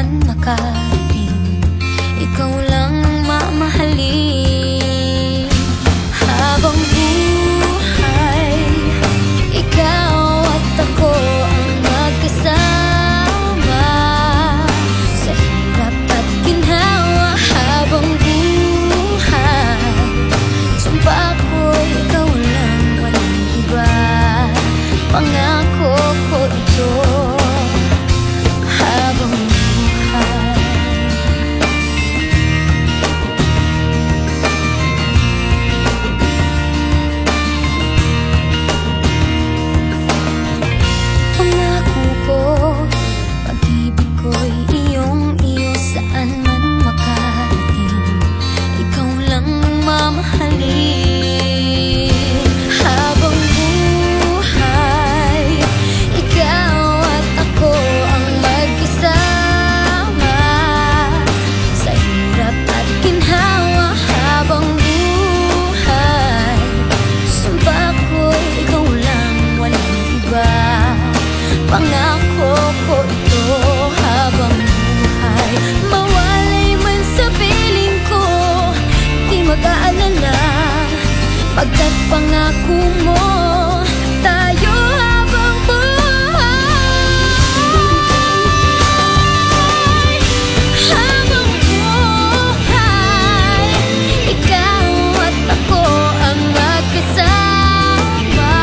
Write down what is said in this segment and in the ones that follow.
man makarating, ikaw lang ang mamahalin. Habang buhay, ikaw at ako ang magkasama sa hirap at ginhawa. Habang buhay, sumpa ko ikaw lang, walang iba. Pangako ko ito. Habang buhay, pangako ko, pag-ibig ko'y iyong-iyo saan man makarating, ikaw lang ang mamahalin. Habang buhay, ikaw at ako ang magkasama sa hirap at ginhawa. Habang buhay, sumpa ko ikaw lang, walang iba. Pangako ko ito. Habang buhay, mawalay man sa piling ko, di mag-aalala, pagkat pangako mo tayo. Habang buhay, habang buhay, ikaw at ako ang magkasama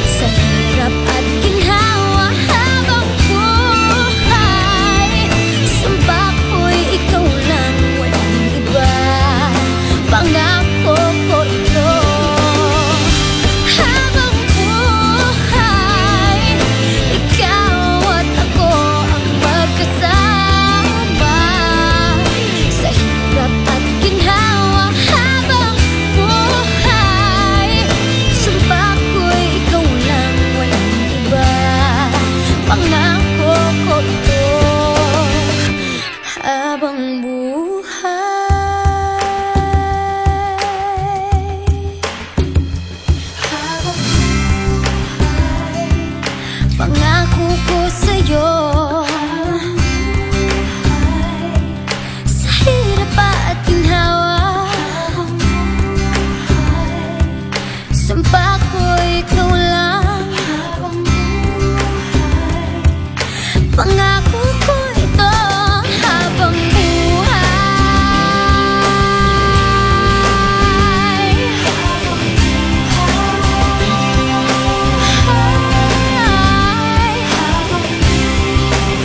sa hirap at ginhawa. Habang buhay, sumpa ko'y ikaw lang, walang iba. Pangako ko ito. Habang buhay, ikaw at ako ang magkasama sa hirap at ginhawa. Habang buhay, sumpa ko'y ikaw lang, walang iba. Pangako ko ito. Habang buhay, habang buhay, pangako ko sa'yo, sa hirap at ginhawa. Sumpa ko ikaw lang, pangako ko ito. Habang buhay, pangako ko. Habang buhay,